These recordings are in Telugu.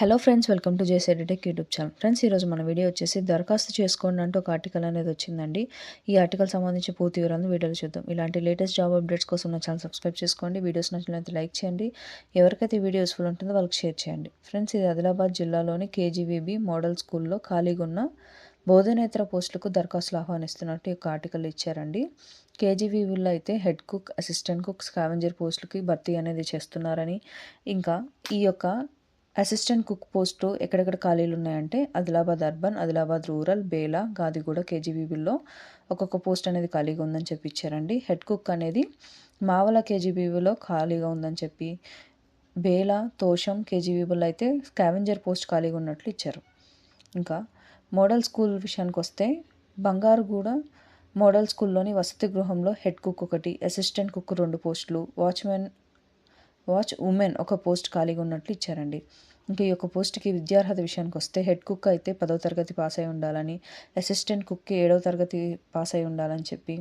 హలో ఫ్రెండ్స్, వెల్కమ్ టు జేస్ ఎడిటెక్ యూట్యూబ్ ఛానల్. ఫ్రెండ్స్, ఈరోజు మన వీడియో వచ్చేసి దరఖాస్తు చేసుకోండి అంటూ ఒక ఆర్టికల్ అనేది వచ్చిందండి. ఈ ఆర్టికల్ సంబంధించి పూర్తి వివరాలను వీడియోలో చూద్దాం. ఇలాంటి లేటెస్ట్ జాబ్ అప్డేట్స్ కోసం నా ఛానల్ సబ్స్క్రైబ్ చేసుకోండి. వీడియోస్ నచ్చినట్లయితే లైక్ చేయండి. ఎవరికైతే ఈ వీడియో యూస్ఫుల్ ఉంటుందో వాళ్ళకి షేర్ చేయండి. ఫ్రెండ్స్, ఇది ఆదిలాబాద్ జిల్లాలోని కేజీవీబీ మోడల్ స్కూల్లో ఖాళీగా ఉన్న బోధనేతర పోస్టులకు దరఖాస్తులు ఆహ్వానిస్తున్నట్టు ఈ యొక్క ఆర్టికల్ ఇచ్చారండి. కేజీవీబీలో అయితే head cook, assistant cook, scavenger పోస్టులకి భర్తీ అనేది చేస్తున్నారని, ఇంకా ఈ యొక్క అసిస్టెంట్ కుక్ పోస్టు ఎక్కడెక్కడ ఖాళీలు ఉన్నాయంటే ఆదిలాబాద్ అర్బన్, ఆదిలాబాద్ రూరల్, బేలా, గాదిగూడ కేజీబీబీలో ఒక్కొక్క పోస్ట్ అనేది ఖాళీగా ఉందని చెప్పి ఇచ్చారండి. హెడ్ కుక్ అనేది మావల కేజీబీబీలో ఖాళీగా ఉందని చెప్పి, బేలా, తోషం కేజీబీబీలో అయితే స్కావెంజర్ పోస్ట్ ఖాళీగా ఉన్నట్లు ఇచ్చారు. ఇంకా మోడల్ స్కూల్ విషయానికి వస్తే బంగారుగూడ మోడల్ స్కూల్లోని వసతి గృహంలో హెడ్ కుక్ ఒకటి, అసిస్టెంట్ కుక్ 2 పోస్టులు, వాచ్ ఉమెన్ ఒక పోస్ట్ ఖాళీగా ఉన్నట్లు ఇచ్చారండి. ఇంకా ఈ యొక్క పోస్ట్కి విద్యార్హత విషయానికి వస్తే హెడ్ కుక్ అయితే 10వ తరగతి పాస్ అయి ఉండాలని, అసిస్టెంట్ కుక్కి 7వ తరగతి పాస్ అయి ఉండాలని చెప్పి,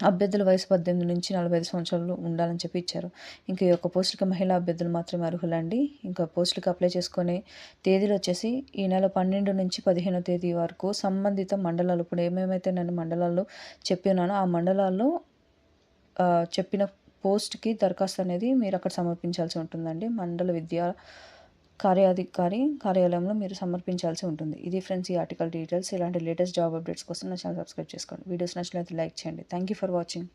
అభ్యర్థుల వయసు 18 నుంచి 45 సంవత్సరాలు ఉండాలని చెప్పి ఇచ్చారు. ఇంకా ఈ యొక్క పోస్టులకి మహిళా అభ్యర్థులు మాత్రమే అర్హులండి. ఇంకా పోస్టులకి అప్లై చేసుకునే తేదీలు వచ్చేసి ఈ నెల 12 నుంచి 15వ తేదీ వరకు సంబంధిత మండలాలు, ఇప్పుడు ఏమేమైతే నేను మండలాల్లో చెప్పినానో ఆ మండలాల్లో చెప్పిన పోస్ట్కి దరఖాస్తు అనేది మీరు అక్కడ సమర్పించాల్సి ఉంటుందండి. మండల విద్యా కార్యాలయంలో మీరు సమర్పించాల్సి ఉంటుంది. ఇది ఫ్రెండ్స్ ఈ ఆర్టికల్ డీటెయిల్స్. ఇలాంటి లేటెస్ట్ జాబ్ అప్డేట్స్ కోసం నా ఛానల్ సబ్స్క్రైబ్ చేసుకోండి. వీడియోస్ నచ్చినట్లయితే లైక్ చేయండి. Thank you for watching.